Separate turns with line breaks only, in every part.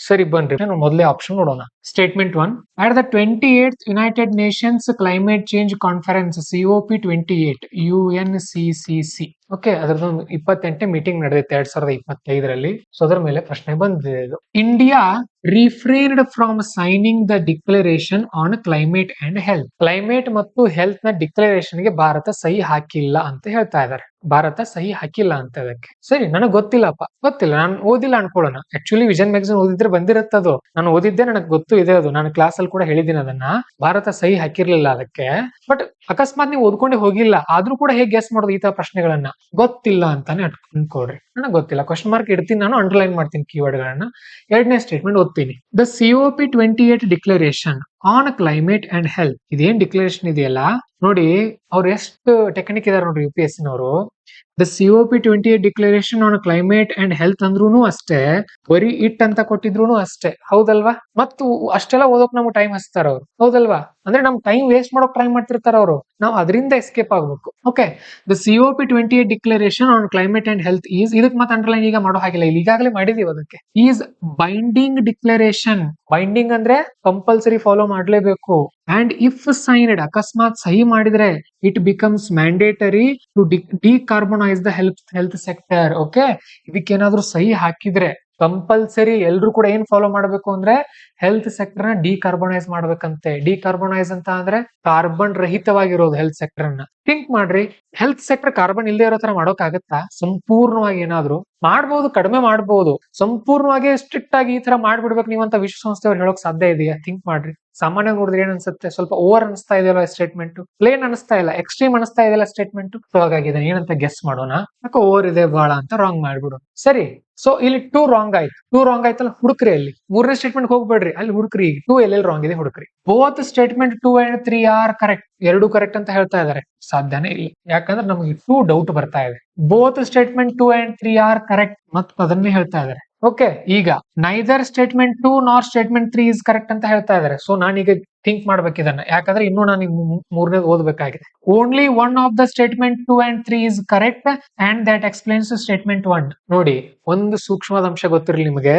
ಸರಿ ಬನ್ರಿ ನಾನು ಮೊದಲೇ ಆಪ್ಷನ್ ನೋಡೋಣ. Statement 1 at the 28th United Nations climate change conference COP28 UNCCC. Okay, ಅದರದೊಂದು 28ನೇ ಮೀಟಿಂಗ್ ನಡೆದಿತ್ತು 2025ರಲ್ಲಿ. ಸೊ ಅದರ ಮೇಲೆ ಪ್ರಶ್ನೆ ಬಂದಿದೆ. ಇದು India refrained from signing the declaration on climate and health. Climate ಮತ್ತು ಹೆಲ್ತ್ ನ ಡಿಕ್ಲರೇಷನ್ ಗೆ ಭಾರತ ಸಹಿ ಹಾಕಿಲ್ಲ ಅಂತ ಹೇಳ್ತಾ ಇದ್ದಾರೆ. ಭಾರತ ಸಹಿ ಹಾಕಿಲ್ಲ ಅಂತ ಅದಕ್ಕೆ. ಸರಿ, ನನಗೆ ಗೊತ್ತಿಲ್ಲಪ್ಪ, ಗೊತ್ತಿಲ್ಲ, ನಾನು ಓದಿಲ್ಲ ಅನ್ಕೊಳ್ಳೋಣ. ಆಕ್ಚುಲಿ ವಿಷನ್ ಮ್ಯಾಗಝಿನ್ ಓದಿದ್ರೆ ಬಂದಿರುತ್ತದು, ನಾನು ಓದಿದ್ದೆ, ನನಗೆ ಗೊತ್ತು ಇದೆ ಅದು, ನಾನು ಕ್ಲಾಸ್ ಅಲ್ಲಿ ಕೂಡ ಹೇಳಿದ್ದೀನಿ ಅದನ್ನ. ಭಾರತ ಸಹಿ ಹಾಕಿರ್ಲಿಲ್ಲ ಅದಕ್ಕೆ. ಬಟ್ ಅಕಸ್ಮಾತ್ ನೀವು ಓದ್ಕೊಂಡೆ ಹೋಗಿಲ್ಲ ಆದ್ರೂ ಕೂಡ ಹೇಗೆ ಗೆಸ್ ಮಾಡೋದು ಈ ತರ ಪ್ರಶ್ನೆಗಳನ್ನ? ಗೊತ್ತಿಲ್ಲ ಅಂತಾನೆ ಅನ್ಕೊಳ್ರಿ. ನನಗೆ ಗೊತ್ತಿಲ್ಲ, ಕ್ವಶನ್ ಮಾರ್ಕ್ ಇಡ್ತೀನಿ, ನಾನು ಅಂಡರ್ಲೈನ್ ಮಾಡ್ತೀನಿ ಕೀವರ್ಡ್ ಗಳನ್ನ. ಎರಡನೇ ಸ್ಟೇಟ್ಮೆಂಟ್ ಓದ್ತೀನಿ. The COP28 declaration on climate and health. ಇದೇನ್ ಡಿಕ್ಲರೇಷನ್ ಇದೆಯಲ್ಲ ನೋಡಿ, ಅವ್ರು ಎಷ್ಟು ಟೆಕ್ನಿಕ್ ಇದಾರೆ ನೋಡ್ರಿ UPSC ನವರು. The COP28 declaration on climate and health ಅಂದ್ರೂನು ಅಷ್ಟೇ, ಬರೀ ಇಟ್ ಅಂತ ಕೊಟ್ಟಿದ್ರು ಅಷ್ಟೇ, ಹೌದಲ್ವಾ? ಮತ್ತು ಅಷ್ಟೆಲ್ಲ ಓದೋಕ್ ನಮ್ಗೆ ಟೈಮ್ ಹಚ್ತಾರ ಅವ್ರು, ಹೌದಲ್ವಾ? ಅಂದ್ರೆ ನಮ್ ಟೈಮ್ ವೇಸ್ಟ್ ಮಾಡೋಕ್ ಟ್ರೈ ಮಾಡ್ತಿರ್ತಾರ ಅವರು. ನಾವು ಅದರಿಂದ ಎಸ್ಕೇಪ್ ಆಗ್ಬೇಕು. Okay, the COP28 declaration on climate and health is, ಇದಕ್ಕೆ ಮತ್ತೆ ಅಂಡರ್ಲೈನ್ ಈಗ ಮಾಡೋ ಹಾಗಿಲ್ಲ, ಇಲ್ಲಿ ಈಗಾಗಲೇ ಮಾಡಿದೀವಿ. ಅದಕ್ಕೆ ಈಸ್ ಬೈಂಡಿಂಗ್ ಡಿಕ್ಲರೇಷನ್. ಬೈಂಡಿಂಗ್ ಅಂದ್ರೆ ಕಂಪಲ್ಸರಿ ಫಾಲೋ ಮಾಡ್ಲೇಬೇಕು. ಅಂಡ್ ಇಫ್ ಸೈನ್ಡ್, ಅಕಸ್ಮಾತ್ ಸಹಿ ಮಾಡಿದ್ರೆ, it becomes mandatory to decarbonise the health sector. Okay, ಇದಕ್ಕೇನಾದ್ರೂ ಸಹಿ ಹಾಕಿದ್ರೆ ಕಂಪಲ್ಸರಿ ಎಲ್ರು ಕೂಡ ಏನ್ ಫಾಲೋ ಮಾಡ್ಬೇಕು ಅಂದ್ರೆ ಹೆಲ್ತ್ ಸೆಕ್ಟರ್ ನ ಡಿಕಾರ್ಬನೈಸ್ ಮಾಡ್ಬೇಕಂತೆ. ಡಿಕಾರ್ಬನೈಸ್ ಅಂತ ಅಂದ್ರೆ ಕಾರ್ಬನ್ ರಹಿತವಾಗಿರೋದು ಹೆಲ್ತ್ ಸೆಕ್ಟರ್ ನ. ಥಿಂಕ್ ಮಾಡ್ರಿ, ಹೆಲ್ತ್ ಸೆಕ್ಟರ್ ಕಾರ್ಬನ್ ಇಲ್ಲದೆ ಇರೋ ತರ ಮಾಡೋಕ್ಕಾಗತ್ತಾ? ಸಂಪೂರ್ಣವಾಗಿ ಏನಾದ್ರು ಮಾಡ್ಬೋದು, ಕಡಿಮೆ ಮಾಡ್ಬೋದು. ಸಂಪೂರ್ಣವಾಗಿ ಸ್ಟ್ರಿಕ್ಟ್ ಆಗಿ ಈ ತರ ಮಾಡ್ಬಿಡ್ಬೇಕು ನೀವಂತ ವಿಶ್ವಸಂಸ್ಥೆ ಅವ್ರು ಹೇಳೋಕ್ ಸಾಧ್ಯ ಇದೆಯಾ? ಥಿಂಕ್ ಮಾಡ್ರಿ. ಸಾಮಾನ್ಯ ನೋಡಿದ್ರೆ ಏನ್ ಅನ್ಸುತ್ತೆ, ಸ್ವಲ್ಪ ಓವರ್ ಅನಿಸ್ತಾ ಇದೆಯಲ್ಲ ಸ್ಟೇಟ್ಮೆಂಟ್, ಪ್ಲೇನ್ ಅನಿಸ್ತಾ ಇಲ್ಲ, ಎಕ್ಸ್ಟ್ರೀಮ್ ಅನಿಸ್ತಾ ಇದೆಯಲ್ಲ ಸ್ಟೇಟ್ಮೆಂಟ್. ಸೊ ಹಾಗಾಗಿ ಏನಂತ ಗೆಸ್ ಮಾಡೋಣ, ಯಾಕೆ ಓವರ್ ಇದೆ ಬಹಳ ಅಂತ ರಾಂಗ್ ಮಾಡ್ಬಿಡು. ಸರಿ, ಸೊ ಇಲ್ಲಿ 2 ರಾಂಗ್ ಆಯ್ತು. 2 ರಾಂಗ್ ಆಯ್ತಲ್ಲ, ಹುಡುಕ್ರಿ ಅಲ್ಲಿ. ಮೂರನೇ ಸ್ಟೇಟ್ಮೆಂಟ್ ಹೋಗ್ಬೇಡ್ರಿ, ಅಲ್ಲಿ ಹುಡುಕ್ರಿ. 2 ಎಲ್ಲೆಲ್ಲಿ ರಾಂಗ್ ಇದೆ ಹುಡುಕ್ರಿ. Both statement 2 and 3 are correct. ಎರಡು ಕರೆಕ್ಟ್ ಅಂತ ಹೇಳ್ತಾ ಇದಾರೆ. ಸಾಧ್ಯನೇ ಇಲ್ಲ, ಯಾಕಂದ್ರೆ ನಮಗೆ 2 ಡೌಟ್ ಬರ್ತಾ ಇದೆ. Both statement 2 and 3 are correct, ಮತ್ತು ಅದನ್ನೇ ಹೇಳ್ತಾ ಇದಾರೆ. ಓಕೆ, ಈಗ ನೈದರ್ ಸ್ಟೇಟ್ಮೆಂಟ್ 2 ನಾರ್ ಸ್ಟೇಟ್ಮೆಂಟ್ 3 ಇಸ್ ಕರೆಕ್ಟ್ ಅಂತ ಹೇಳ್ತಾ ಇದಾರೆ. ಸೊ ನಾನೀಗ ಥಿಂಕ್ ಮಾಡ್ಬೇಕು ಇದನ್ನ, ಯಾಕಂದ್ರೆ ಇನ್ನೂ ನಾನು ಮೂರನೇ ಓದ್ಬೇಕಾಗಿದೆ. Only one of the statement 2 and 3 is correct and that explains statement 1. ನೋಡಿ, ಒಂದು ಸೂಕ್ಷ್ಮವಾದ ಅಂಶ ಗೊತ್ತಿರಲಿ ನಿಮಗೆ.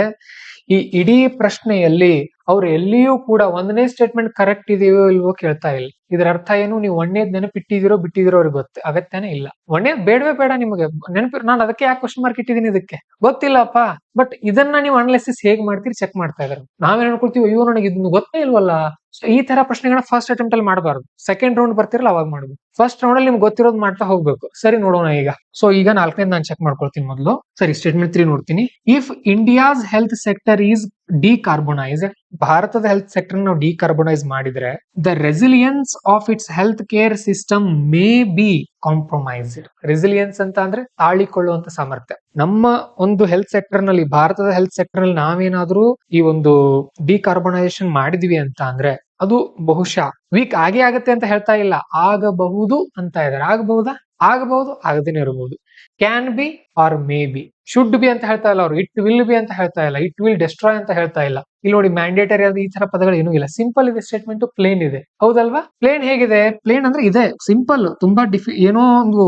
ಈ ಇಡೀ ಪ್ರಶ್ನೆಯಲ್ಲಿ ಅವ್ರು ಎಲ್ಲಿಯೂ ಕೂಡ ಒಂದನೇ ಸ್ಟೇಟ್ಮೆಂಟ್ ಕರೆಕ್ಟ್ ಇದೆಯೋ ಇಲ್ವೋ ಕೇಳ್ತಾ ಇಲ್ಲ. ಇದರ ಅರ್ಥ ಏನು? ನೀವು ಒಂದೇದ್ ನೆನಪಿಟ್ಟಿದಿರೋ ಬಿಟ್ಟಿದಿರೋ ಅವ್ರಿಗೆ ಗೊತ್ತು, ಅಗತ್ಯನೇ ಇಲ್ಲ. ಒಂದೇದ್ ಬೇಡವೇ ಬೇಡ ನಿಮಗೆ ನೆನಪಿ. ನಾನು ಅದಕ್ಕೆ ಯಾಕೆ ಕ್ವಶನ್ ಮಾರ್ಕ್ ಇಟ್ಟಿದ್ದೀನಿ, ಇದಕ್ಕೆ ಗೊತ್ತಿಲ್ಲಪ್ಪ. ಬಟ್ ಇದನ್ನ ನೀವು ಅನಾಲಿಸಿಸ್ ಹೇಗ್ ಮಾಡ್ತೀರಿ ಚೆಕ್ ಮಾಡ್ತಾ ಇದಾರೆ. ನಾವೇನ್ ಅನ್ಕೊಳ್ತೀವಿ, ಅಯ್ಯೋ ನನಗೆ ಇದನ್ನು ಗೊತ್ತೇ ಇಲ್ವಲ್ಲ. ಸೊ ಈ ತರ ಪ್ರಶ್ನೆಗಳನ್ನ ಫಸ್ಟ್ ಅಟೆಂಪ್ಟ್ ಅಲ್ಲಿ ಮಾಡಬಾರ್ದು. ಸೆಕೆಂಡ್ ರೌಂಡ್ ಬರ್ತಿರಲ್ಲ ಅವಾಗ ಮಾಡ್ಬೇಕು. ಫಸ್ಟ್ ರೌಂಡ್ ಅಲ್ಲಿ ನಿಮ್ಗೆ ಗೊತ್ತಿರೋದು ಮಾಡ್ತಾ ಹೋಗ್ಬೇಕು. ಸರಿ, ನೋಡೋಣ ಈಗ. ಸೊ ಈಗ 4ನೇದು ನಾನು ಚೆಕ್ ಮಾಡ್ಕೊಳ್ತೀನಿ ಮೊದಲು. ಸರಿ, ಸ್ಟೇಟ್ಮೆಂಟ್ 3 ನೋಡ್ತೀನಿ. If India's health sector is decarbonise, ಭಾರತದ ಹೆಲ್ತ್ ಸೆಕ್ಟರ್ ನಾವು ಡಿಕಾರ್ಬನೈಸ್ ಮಾಡಿದ್ರೆ, the resilience of its health care system may be compromised. Resilience ಅಂತ ಅಂದ್ರೆ ತಾಳಿಕೊಳ್ಳುವಂತ ಸಾಮರ್ಥ್ಯ. ನಮ್ಮ ಒಂದು ಹೆಲ್ತ್ ಸೆಕ್ಟರ್ ನಲ್ಲಿ, ಭಾರತದ ಹೆಲ್ತ್ ಸೆಕ್ಟರ್ ನಲ್ಲಿ ನಾವೇನಾದ್ರೂ ಈ ಒಂದು ಡಿಕಾರ್ಬನೈಸೇಷನ್ ಮಾಡಿದ್ವಿ ಅಂತ ಅಂದ್ರೆ ಅದು ಬಹುಶಃ ವೀಕ್ ಆಗೇ ಆಗತ್ತೆ ಅಂತ ಹೇಳ್ತಾ ಇಲ್ಲ, ಆಗಬಹುದು ಅಂತ ಇದ್ದಾರೆ. ಆಗಬಹುದಾ? ಆಗಬಹುದು, ಆಗದೇನೆ ಇರಬಹುದು. Can be or may be. Should be ಅಂತ ಹೇಳ್ತಾ ಇಲ್ಲ ಅವರು, ಇಟ್ ವಿಲ್ ಬಿ ಅಂತ ಹೇಳ್ತಾ ಇಲ್ಲ, ಇಟ್ ವಿಲ್ ಡೆಸ್ಟ್ರಾಯ್ ಅಂತ ಹೇಳ್ತಾ ಇಲ್ಲ. ಇಲ್ಲಿ ನೋಡಿ, ಮ್ಯಾಂಡೇಟರಿ ಆದ ಈ ತರ ಪದಗಳು ಏನೂ ಇಲ್ಲ. ಸಿಂಪಲ್ ಇದೆ ಸ್ಟೇಟ್ಮೆಂಟ್, ಪ್ಲೇನ್ ಇದೆ, ಹೌದಲ್ವಾ? ಪ್ಲೇನ್ ಹೇಗಿದೆ? ಪ್ಲೇನ್ ಅಂದ್ರೆ ಇದೆ, ಸಿಂಪಲ್, ತುಂಬಾ ಏನೋ ಒಂದು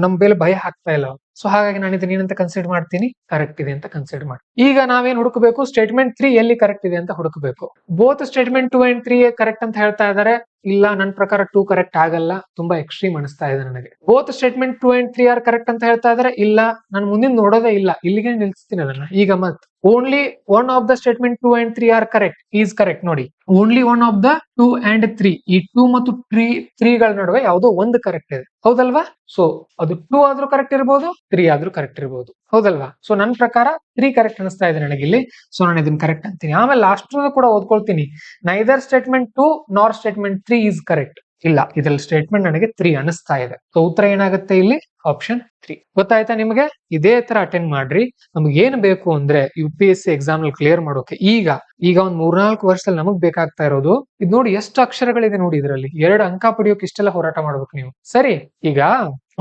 ನಮ್ ಮೇಲೆ ಭಯ ಹಾಕ್ತಾ ಇಲ್ಲ. ಸೊ ಹಾಗಾಗಿ ನಾನು ಇದನ್ನ ಏನಂತ ಕನ್ಸಿಡರ್ ಮಾಡ್ತೀನಿ, ಕರೆಕ್ಟ್ ಇದೆ ಅಂತ ಕನ್ಸಿಡರ್ ಮಾಡಿ. ಈಗ ನಾವೇನ್ ಹುಡುಕಬೇಕು? ಸ್ಟೇಟ್ಮೆಂಟ್ 3 ಎಲ್ಲಿ ಕರೆಕ್ಟ್ ಇದೆ ಅಂತ ಹುಡುಕಬೇಕು. ಬೋತ್ ಸ್ಟೇಟ್ಮೆಂಟ್ 2 and 3 ಕರೆಕ್ಟ್ ಅಂತ ಹೇಳ್ತಾ ಇದ್ದಾರೆ. ಇಲ್ಲ, ನನ್ನ ಪ್ರಕಾರ 2 ಕರೆಕ್ಟ್ ಆಗಲ್ಲ, ತುಂಬಾ ಎಕ್ಸ್ಟ್ರೀಮ್ ಅನಿಸ್ತಾ ಇದೆ ನನಗೆ. Both statement 2 and 3 are correct ಅಂತ ಹೇಳ್ತಾ ಇದ್ದಾರೆ. ಇಲ್ಲ, ನಾನು ಮುಂದಿನ ನೋಡೋದೇ ಇಲ್ಲ, ಇಲ್ಲಿಗೆ ನಿಲ್ಸ್ತೀನಿ ಅದನ್ನ. ಈಗ ಮತ್ only one of the statement 2 and 3 are correct is correct. ನೋಡಿ, only one of the 2 and 3, ಈ 2 ಮತ್ತು 3 ಗಳ ನಡುವೆ ಯಾವುದೋ ಒಂದು ಕರೆಕ್ಟ್ ಇದೆ, ಹೌದಲ್ವಾ? ಸೊ ಅದು 2 ಆದ್ರೂ ಕರೆಕ್ಟ್ ಇರಬಹುದು, 3 ಆದ್ರೂ ಕರೆಕ್ಟ್ ಇರಬಹುದು, ಹೌದಲ್ವಾ? ಸೊ ನನ್ನ ಪ್ರಕಾರ 3 ಕರೆಕ್ಟ್ ಅನಿಸ್ತಾ ಇದೆ ನನಗೆ ಇಲ್ಲಿ. ಸೊ ನಾನು ಇದನ್ನ ಕರೆಕ್ಟ್ ಅಂತೀನಿ. ಆಮೇಲೆ ಲಾಸ್ಟ್ ಕೂಡ ಓದ್ಕೊಳ್ತೀನಿ. ನೈದರ್ ಸ್ಟೇಟ್ಮೆಂಟ್ 2 ನಾರ್ ಸ್ಟೇಟ್ಮೆಂಟ್ 3 ಈಸ್ ಕರೆಕ್ಟ್. ಇಲ್ಲ, ಇದ್ರಲ್ಲಿ ಸ್ಟೇಟ್ಮೆಂಟ್ ನನಗೆ 3 ಅನಿಸ್ತಾ ಇದೆ. ಸೊ ಉತ್ತರ ಏನಾಗುತ್ತೆ ಇಲ್ಲಿ? ಆಪ್ಷನ್ 3. ಗೊತ್ತಾಯ್ತಾ ನಿಮಗೆ? ಇದೇ ತರ ಅಟೆಂಡ್ ಮಾಡ್ರಿ. ನಮ್ಗೆ ಏನ್ ಬೇಕು ಅಂದ್ರೆ UPSC ಎಕ್ಸಾಮ್ ನಲ್ಲಿ ಕ್ಲಿಯರ್ ಮಾಡೋಕೆ ಈಗ ಒಂದ್ 3-4 ವರ್ಷದಲ್ಲಿ ನಮಗ್ ಬೇಕಾಗ್ತಾ ಇರೋದು ಇದು. ನೋಡಿ, ಎಷ್ಟು ಅಕ್ಷರಗಳಿದೆ ನೋಡಿ ಇದರಲ್ಲಿ. 2 ಅಂಕ ಪಡೆಯೋಕೆ ಇಷ್ಟೆಲ್ಲ ಹೋರಾಟ ಮಾಡ್ಬೇಕು ನೀವು. ಸರಿ, ಈಗ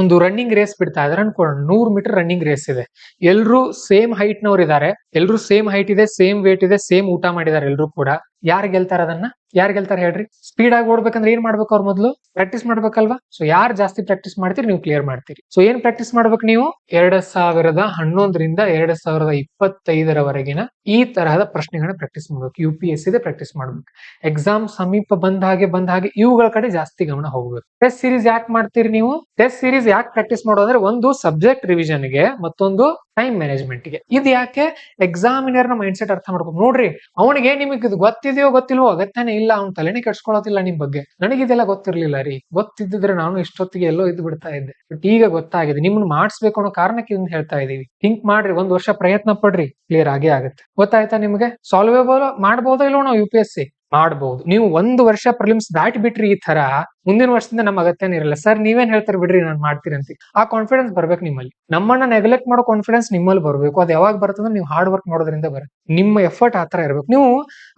ಒಂದು ರನ್ನಿಂಗ್ ರೇಸ್ ಬಿಡ್ತಾ ಇದಾರೆ ಅನ್ಕೊಳ್ಳೋಣ. 100 ಮೀಟರ್ ರನ್ನಿಂಗ್ ರೇಸ್ ಇದೆ. ಎಲ್ರು ಸೇಮ್ ಹೈಟ್ ನವ್ರು ಇದಾರೆ, ಎಲ್ರು ಸೇಮ್ ಹೈಟ್ ಇದೆ, ಸೇಮ್ ವೇಟ್ ಇದೆ, ಸೇಮ್ ಊಟ ಮಾಡಿದಾರೆ ಎಲ್ರು ಕೂಡ. ಯಾರು ಗೆಲ್ತಾರ ಅದನ್ನ? ಯಾರು ಗೆಲ್ತಾರ ಹೇಳ್ರಿ? ಸ್ಪೀಡ್ ಆಗಿ ಓಡ್ಬೇಕಂದ್ರೆ ಏನ್ ಮಾಡ್ಬೇಕು? ಅವ್ರು ಮೊದಲು ಪ್ರಾಕ್ಟೀಸ್ ಮಾಡ್ಬೇಕಲ್ವಾ? ಸೊ ಯಾರು ಜಾಸ್ತಿ ಪ್ರಾಕ್ಟೀಸ್ ಮಾಡ್ತೀರಿ ನೀವು ಕ್ಲಿಯರ್ ಮಾಡ್ತೀರಿ. ಸೊ ಏನ್ ಪ್ರಾಕ್ಟೀಸ್ ಮಾಡ್ಬೇಕು ನೀವು 2011ರಿಂದ 2025ರವರೆಗಿನ ಈ ತರಹದ ಪ್ರಶ್ನೆಗಳನ್ನ ಪ್ರಾಕ್ಟೀಸ್ ಮಾಡ್ಬೇಕು. UPSC ಪ್ರಾಕ್ಟೀಸ್ ಮಾಡ್ಬೇಕು. ಎಕ್ಸಾಮ್ ಸಮೀಪ ಬಂದ ಹಾಗೆ ಇವುಗಳ ಕಡೆ ಜಾಸ್ತಿ ಗಮನ ಹೋಗ್ಬೇಕು. ಟೆಸ್ಟ್ ಸೀರೀಸ್ ಯಾಕೆ ಮಾಡ್ತೀರಿ ನೀವು? ಟೆಸ್ಟ್ ಸೀರೀಸ್ ಯಾಕೆ ಪ್ರಾಕ್ಟೀಸ್ ಮಾಡೋದಂದ್ರೆ ಒಂದು ಸಬ್ಜೆಕ್ಟ್ ರಿವಿಷನ್ ಗೆ, ಮತ್ತೊಂದು ಟೈಮ್ ಮ್ಯಾನೇಜ್ಮೆಂಟ್ ಗೆ. ಇದು ಯಾಕೆ? ಎಕ್ಸಾಮಿನರ್ ನ ಮೈಂಡ್ ಸೆಟ್ ಅರ್ಥ ಮಾಡ್ಬೇಕು. ನೋಡ್ರಿ, ಅವನಿಗೆ ನಿಮಗೆ ಇದು ಗೊತ್ತಿದೆಯೋ ಗೊತ್ತಿಲ್ವೋ ಅಗತ್ಯನೇ ಇಲ್ಲ, ಅವ್ನ ತಲೆನೇ ಕೆಡ್ಸ್ಕೊಳ್ಳೋದಿಲ್ಲ ನಿಮ್ ಬಗ್ಗೆ. ನನಗಿದೆಲ್ಲ ಗೊತ್ತಿರ್ಲಿಲ್ಲ ರೀ, ಗೊತ್ತಿದ್ದಿದ್ರೆ ನಾನು ಇಷ್ಟೊತ್ತಿಗೆ ಎಲ್ಲೋ ಇದ್ದು ಬಿಡ್ತಾ ಇದ್ದೆ. ಬಟ್ ಈಗ ಗೊತ್ತಾಗಿದೆ. ನಿಮ್ನ ಮಾಡಿಸ್ಬೇಕು ಅನ್ನೋ ಕಾರಣಕ್ಕೆ ಇದನ್ನ ಹೇಳ್ತಾ ಇದೀವಿ. ಥಿಂಕ್ ಮಾಡ್ರಿ, 1 ವರ್ಷ ಪ್ರಯತ್ನ ಪಡ್ರಿ, ಕ್ಲಿಯರ್ ಆಗೇ ಆಗುತ್ತೆ. ಗೊತ್ತಾಯ್ತಾ ನಿಮ್ಗೆ? ಸಾಲ್ವೇಬಲ್ ಮಾಡ್ಬೋದೋ ಇಲ್ವೋ ನಾವು UPSC? ಮಾಡಬಹುದು. ನೀವು 1 ವರ್ಷ ಪ್ರಿಲಿಮ್ಸ್ ದಾಟಿ ಬಿಟ್ರಿ ಈ ತರ, ಮುಂದಿನ ವರ್ಷದಿಂದ ನಮ್ ಅಗತ್ಯನೇ ಇರಲ್ಲ. ಸರ್ ನೀವೇನ್ ಹೇಳ್ತಾರೆ ಬಿಡ್ರಿ, ನಾನ್ ಮಾಡ್ತೀನಿ ಅಂತ. ಆ ಕಾನ್ಫಿಡೆನ್ಸ್ ಬರ್ಬೇಕು ನಿಮ್ಮಲ್ಲಿ. ನಮ್ಮನ್ನ ನೆಗ್ಲೆಕ್ಟ್ ಮಾಡೋ ಕಾನ್ಫಿಡೆನ್ಸ್ ನಿಮ್ಮಲ್ಲಿ ಬರ್ಬೇಕು. ಅದು ಯಾವಾಗ ಬರ್ತಂದ್ರೆ ನೀವು ಹಾರ್ಡ್ ವರ್ಕ್ ಮಾಡೋದ್ರಿಂದ ಬರುತ್ತೆ. ನಿಮ್ಮ ಎಫರ್ಟ್ ಆತರ ಇರ್ಬೇಕು. ನೀವು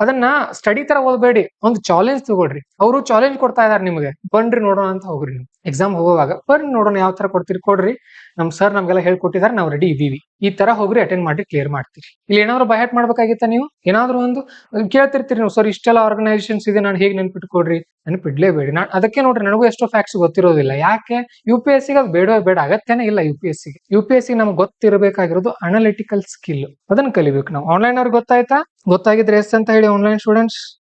ಅದನ್ನ ಸ್ಟಡಿ ತರ ಓದಬೇಡಿ, ಒಂದು ಚಾಲೆಂಜ್ ತಗೊಳ್ರಿ. ಅವರು ಚಾಲೆಂಜ್ ಕೊಡ್ತಾ ಇದಾರೆ ನಿಮಗೆ, ಬನ್ರಿ ನೋಡೋಣ ಅಂತ ಹೋಗ್ರಿ. ನೀವು ಎಕ್ಸಾಮ್ ಹೋಗುವಾಗ ಬರ್ರಿ ನೋಡೋಣ ಯಾವ ತರ ಕೊಡ್ತೀರಿ ಕೊಡ್ರಿ, ನಮ್ ಸರ್ ನಮ್ಗೆಲ್ಲ ಹೇಳ್ಕೊಟ್ಟಿದ್ದಾರೆ, ನಾವು ರೆಡಿ ಇದೀವಿ, ಈ ತರ ಹೋಗ್ರಿ, ಅಟೆಂಡ್ ಮಾಡಿ ಕ್ಲಿಯರ್ ಮಾಡ್ತೀರಿ. ಇಲ್ಲಿ ಏನಾದ್ರು ಬೈ ಹಾರ್ಟ್ ಮಾಡ್ಬೇಕಾಗಿತ್ತ? ನೀವು ಏನಾದ್ರು ಒಂದು ಕೇಳ್ತಿರ್ತೀರಿ ನೀವು, ಸರ್ ಇಷ್ಟೆಲ್ಲ ಆರ್ಗನೈಸೇಷನ್ಸ್ ಇದೆ, ನಾನು ಹೇಗೆ ನೆನ್ಪಿಟ್ಕೊಡ್ರಿ? ನೆನಪಿಡ್ಲೇಬೇಡಿ. ನಾನ್ ಅದಕ್ಕೆ ನೋಡ್ರಿ, ನನಗೂ ಎಷ್ಟೋ ಫ್ಯಾಕ್ಟ್ಸ್ ಗೊತ್ತಿರೋದಿಲ್ಲ. ಯಾಕೆ? UPSC ಅದು ಬೇಡ ಅಗತ್ಯನೇ ಇಲ್ಲ. UPSC ನಮ್ಗೆ ಗೊತ್ತಿರಬೇಕಾಗಿರೋದು ಅನಾಲಿಟಿಕಲ್ ಸ್ಕಿಲ್, ಅದನ್ನ ಕಲಿಬೇಕು ನಾವು. ಆನ್ಲೈನ್ ಅವ್ರಿಗೆ ಗೊತ್ತಾಯ್ತಾ? ಗೊತ್ತಾಗಿದ್ರೆ ಎಸ್ ಅಂತ ಹೇಳಿ ಆನ್ಲೈನ್ ಸ್ಟೂಡೆಂಟ್ಸ್.